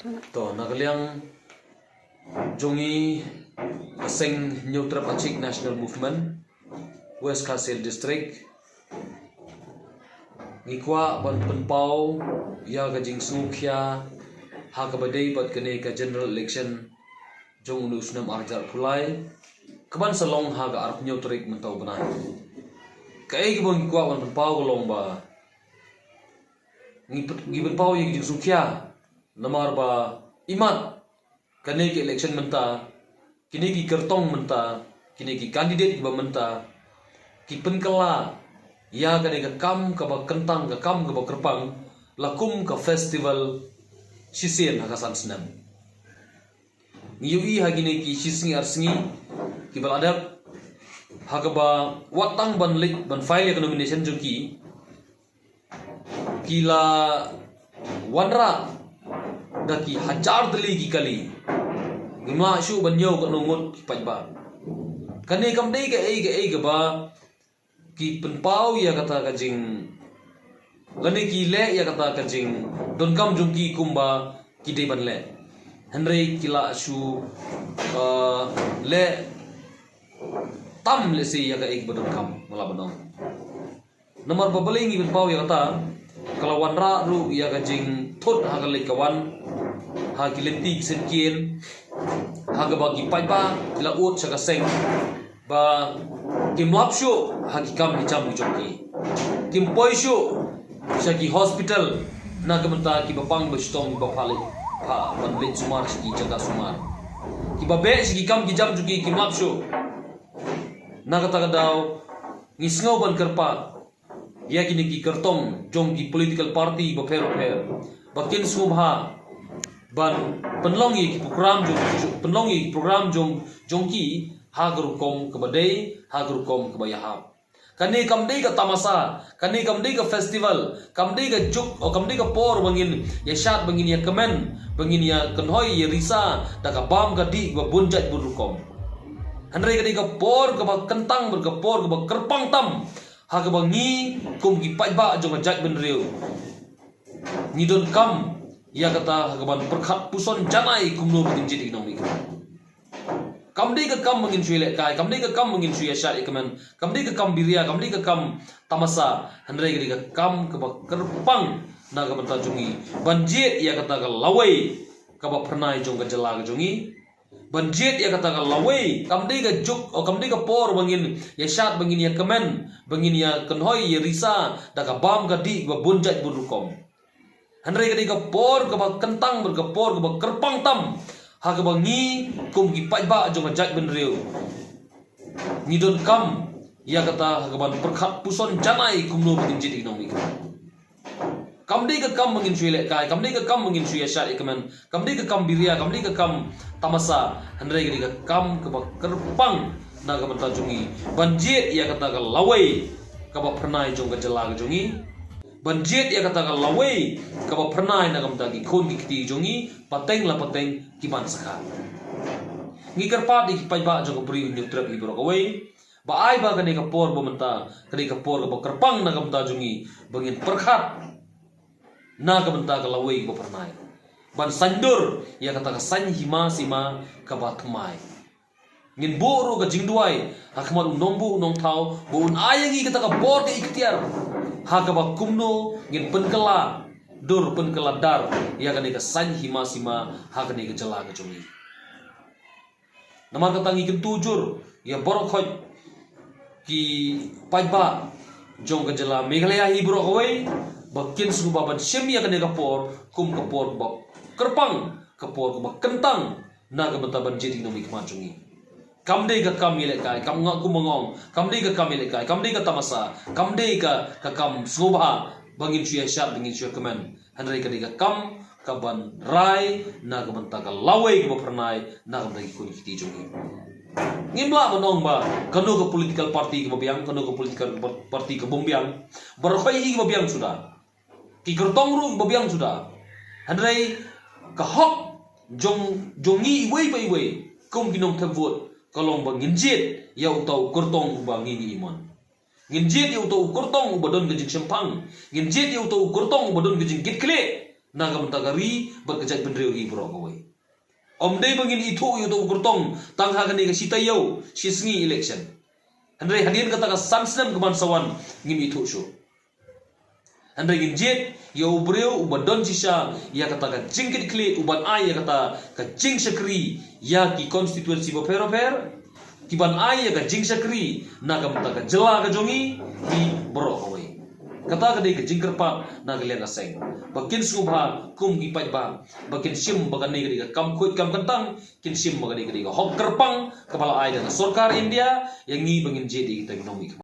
To nagaliang jongi asing New Trapachik National Movement West Kasil District ngikwa ban penpau ya gajing sungkya ha kabadai bat kene ka general election jong unu sunam arjar pulai kaban salong ha ga arp New Trik mentau benai kai gibon ngikwa ban penpau golong ba ngi penpau ya gajing sungkya namar ba imat kane ki election menta kini ki kertong menta kini ki kandidat ba menta ki penkala ya kane ka kam ka ba kentang ka kam ka ba kerpang lakum ka festival sisien hakasan senam ngiyui hagine ki sisngi arsingi ki baladap hagaba watang ban lik ban file ya nomination jungki kila wanra daki hajar teligi kali ngima syu banyo ka nungut pajba kane kam dei ga ba ki penpau ya kata kajing lane ki le ya kata kajing don kam jungki kumba ki dei ban le henry kila syu le tam le si ya ka ek badon kam mala banong nomor babalingi penpau ya kata kalau wanra ru ya kajing thot hakale kawan ha kilenti senkian ha ga bagi paipa la ut saka seng ba kim lapsho ha ki kam ni cham joki kim poisho saki hospital na ga menta ki bapang bestong ba phale ha ban le sumar ki jaga sumar ki ba be ki kam ki jam joki kim lapsho na ga ta daw ngisngau ban kerpa ya kini ki kertong jong ki political party ba phero bakin subha ban penlongi program jongki hagru kom kebadai hagru kom kebayahap kane kamdei ka tamasa kane kamdei ka festival kamdei ka juk o kamdei ka por bangin ya shat bangin ya kemen bangin ya kenhoi ya risa da ka bam ka di ba bunjat burukom handrai ka di ka por ka ba kentang ber ka por ka ba kerpang tam ha ka ba ngi kum ki paiba jong jat ben riu ni don kam ya kata hagaban perkhat puson janai kumno bikin jadi ekonomi kamdei ka kam mangin suile kai kamdei ka kam mangin suya shat ikaman kamdei ka kam biria kamdei ka kam tamasa handrai ka kam ka kerpang na ka banta jungi banjit ya kata ka lawai ka ba pernai jong ka jela ka jungi banjit ya kata ka lawai kamdei ka juk o kamdei ka por bangin ya shat bangin ya kemen bangin ya kenhoi ya risa da ka bam ka di ba bunjat burukom handrai ka por ka ba kentang ber ka por ka ba kerpang tam ha ka ba ngi kum ki paiba jong jat ben riu ni don kam ya kata ha ka ban perkhat puson janai kumno bikin jadi ekonomi kamdei ka kam mangin suile kai kamdei ka kam mangin suya shat ikaman kamdei ka kam biria kamdei ka kam tamasa handrai ka kam ka ba kerpang na ka banta jungi banjit ya kata ka lawai ka ba pernai jong ka jela ka jungi banjit ya kata ka lawai ka ba pernai na kam tagi khon ki kiti jongi pateng la pateng ki ban saka ngi kerpa di pai ba jong bri ni trap i bro kawai ba ai ba ka ne ka por bo menta ka ne ka por ka ba kerpang na kam ta jongi bangin perkhat na ka benta ka lawai ba pernai ban sandur ya kata ka san hima sima ka ba thmai ngin boro ka jingduai hakmat nombu nong thau bo un ayangi kata ka por ke ikhtiar hagaba kumno ngin penkela dur penkela dar ya kane ka san hima sima hakane ka jela ka jongi namar ka tangi tujur ya borokhoj ki paiba jong ka jela meghalaya hi bro kawai bakin suba ban shem ya kane ka por kum ka por ba kerpang ka por ba kentang na ka bataban jadi no mikma jongi kamdei ka kam ile kai kam nga kumangong kamdei ka kam ile kai kamdei ka tamasa kamdei ka kam subha bangin suya shat bangin suya kemen handrai ka kam ka ban rai na ka banta ka lawai ka pernai na ka bagi kun kiti jongi ngimla manong ba kanu ka political party ka babiang kanu ka political party ka bombiang barkhoi hi babiang sudah ki kertong ru babiang sudah handrai ka hok jongi wei bai wei kum ginom thevot kalong bang nginjit ya utau kurtong bang ngi iman nginjit ya utau kurtong badon gejing sempang nginjit ya utau kurtong badon gejing kitkle naga mentagari berkejat bendreu i bro kawai om dei bangin itu yu to kurtong tang hagan ni kasita yo sisngi election andre hadian kata ka sansnan kemansawan ngim itu syo andre ginjet yo breu ubadon sisa ya kata ka jingkit kli uban ai ya kata ka jing sakri ya ki konstituensi boperoper kiban ai ya ka jing sakri naga mentaka jela ka jongi i bro kawai kata kadai ke jingker pa na galian aseng bakin subha kum gi pai ba bakin sim bagan ni gadi kam kuit kam kentang kin sim bagan ni gadi hok kerpang kepala ai dan sarkar India yang ngi bangin jadi kita ekonomi